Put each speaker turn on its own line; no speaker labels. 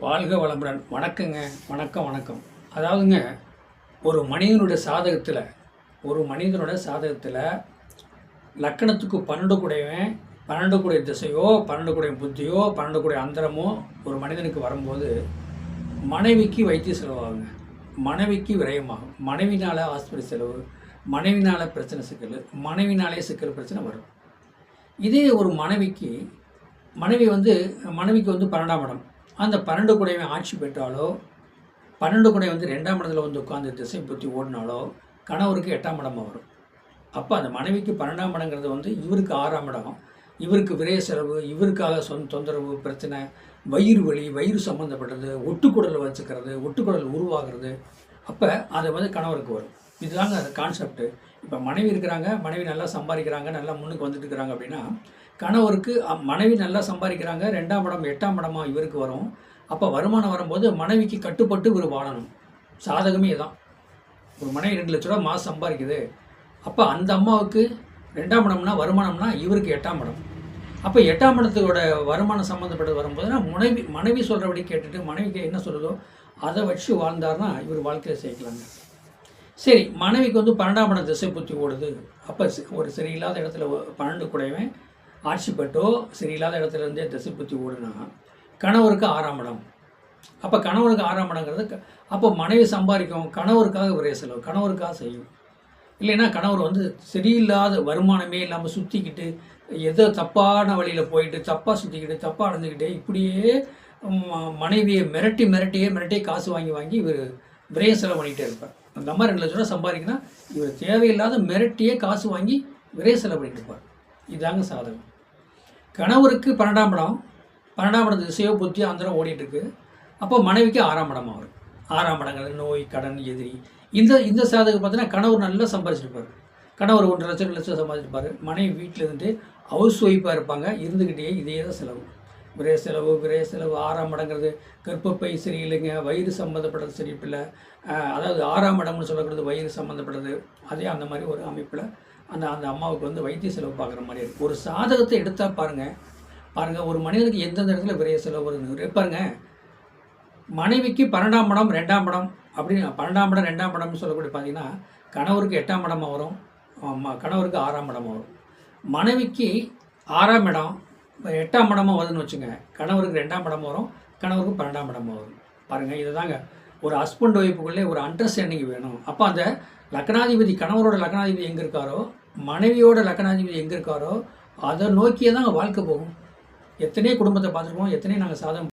வாழ்க வளமுடன். வணக்கங்க. வணக்கம். அதாவதுங்க, ஒரு மனிதனுடைய சாதகத்தில் லக்கணத்துக்கு 12 கூடையவன், 12 கூடிய திசையோ, 12 கூடிய புத்தியோ, 12 கூடிய அந்தரமோ ஒரு மனிதனுக்கு வரும்போது மனைவிக்கு வைத்திய செலவாகுங்க, மனைவிக்கு விரயமாகும், மனைவினால் ஹாஸ்பிட்டல் செலவு, மனைவினால் பிரச்சனை சிக்கல், மனைவினாலே சிக்கல் பிரச்சனை வரும். இதே ஒரு மனைவிக்கு 12ஆம் இடம், அந்த 12 கூடையவன் ஆட்சி பெற்றாலோ, 12 கூடை 2ஆம் இடத்துல உட்காந்து திசை புத்தி ஓடினாலோ கணவருக்கு 8ஆம் இடமாக வரும். அப்போ அந்த மனைவிக்கு 12ஆம் இடங்கிறது இவருக்கு 6ஆம் இடம், இவருக்கு விரைய செலவு, இவருக்காக தொந்தரவு, பிரச்சனை, வயிறு வலி, வயிறு சம்மந்தப்பட்டது, ஒட்டுக்குடலை வச்சுக்கிறது, ஒட்டுக்குடல் உருவாகிறது. அப்போ அது கணவருக்கு வரும். இதுதாங்க அந்த கான்செப்ட்டு. இப்போ மனைவி இருக்கிறாங்க, மனைவி நல்லா சம்பாதிக்கிறாங்க, நல்லா முன்னுக்கு வந்துட்டு இருக்கிறாங்க அப்படின்னா, கணவருக்கு மனைவி நல்லா சம்பாதிக்கிறாங்க, 2ஆம் இடம் 8ஆம் இடமாக இவருக்கு வரும். அப்போ வருமானம் வரும்போது மனைவிக்கு கட்டுப்பட்டு இவர் வாழணும். சாதகமே தான். ஒரு மனைவி 2 லட்ச ரூபா மாதம் சம்பாதிக்குது, அப்போ அந்த அம்மாவுக்கு 2ஆம் இடம்னா வருமானம்னா இவருக்கு 8ஆம் இடம். அப்போ 8ஆம் இடத்தோட வருமானம் சம்மந்தப்பட்டது வரும்போதுனா மனைவி சொல்கிறபடி கேட்டுட்டு மனைவிக்கு என்ன சொல்லுதோ அதை வச்சு வாழ்ந்தார்னா இவர் வாழ்க்கையில் சேர்க்கலாங்க. சரி, மனைவிக்கு 12ஆம் இடம் திசை புத்தி ஓடுது. அப்போ ஒரு சரியில்லாத இடத்துல 12 கூடையவன் ஆட்சி பெற்றோ சரியில்லாத இடத்துல இருந்தே திசை புத்தி ஓடுனா கணவருக்கு 6ஆம் இடம். அப்போ கணவருக்கு 6ஆம் இடங்கிறது, அப்போ மனைவி சம்பாதிக்கும், கணவருக்காக விரைய செலவு, கணவருக்காக செய்யும். இல்லைன்னா கணவர் சரியில்லாத வருமானமே இல்லாமல் சுற்றிக்கிட்டு, ஏதோ தப்பான வழியில் போயிட்டு, தப்பாக சுற்றிக்கிட்டு, தப்பாக நடந்துக்கிட்டே, இப்படியே மனைவியை மிரட்டியே காசு வாங்கி இவர் விரைய செலவு பண்ணிகிட்டே இருப்பார். அந்த அம்மா 2 லட்ச ரூபா சம்பாதிக்கினா இவர் தேவையில்லாத மிரட்டியே காசு வாங்கி விரைய செலவு பண்ணிட்டு இருப்பார். இதாங்க சாதகம். கணவருக்கு 12ஆம் இடம், 12ஆம் இடம் திசையோ புத்தியோ அந்தரம் ஓடிட்டுருக்கு. அப்போ மனைவிக்கு 6ஆம் இடமாக வரும். 6ஆம் இடங்கிறது நோய், கடன், எதிரி. இந்த சாதகம் பார்த்தீங்கன்னா கணவர் நல்லா சம்பாதிச்சிருப்பார். கணவர் 1.5 லட்சம் 2 லட்சம் சம்பாதிச்சிருப்பார். மனைவி வீட்டில் இருந்துட்டு ஹவுஸ் ஒய்ஃபாக இருப்பாங்க, இருந்துக்கிட்டே இதே தான் செலவு, விரைய செலவு. 6ஆம் இடங்கிறது கர்ப்பப்பை சரியில்லைங்க, வயிறு சம்மந்தப்பட்டது சரியில்லை. அதாவது 6ஆம் இடம்னு சொல்லக்கூடாது, வயிறு சம்மந்தப்பட்டது. அதே அந்த மாதிரி ஒரு அமைப்பில் அந்த அம்மாவுக்கு வைத்திய செலவு பார்க்குற மாதிரி இருக்குது. ஒரு சாதகத்தை எடுத்தால் பாருங்கள், ஒரு மனிதனுக்கு எந்தெந்த இடத்துல விரைய செலவு வருது பாருங்கள். மனைவிக்கு 12ஆம் இடம் 2ஆம் இடம் அப்படின்னு 12ஆம் இடம் 2ஆம் இடம்னு சொல்லக்கூடிய பார்த்தீங்கன்னா கணவருக்கு 8ஆம் இடமாக வரும், கணவருக்கு 6ஆம் இடமாக வரும். மனைவிக்கு 6ஆம் இடம் 8ஆம் இடமாக வருதுன்னு வச்சுங்க, கணவருக்கு 2ஆம் இடமாக வரும், கணவருக்கு 12ஆம் இடமாக வரும். பாருங்கள், இது தாங்க ஒரு ஹஸ்பண்ட் ஒய்ஃபுக்குள்ளே ஒரு அண்டர்ஸ்டாண்டிங் வேணும். அப்போ அந்த லக்னாதிபதி, கணவரோட லக்னாதிபதி எங்கே இருக்காரோ, மனைவியோட லக்னாதிபதி எங்கே இருக்காரோ அதை நோக்கியே தான் வாழ்க்கை போகும். எத்தனையோ குடும்பத்தை பார்த்துருக்கோம், எத்தனையோ நாங்கள் சாதம்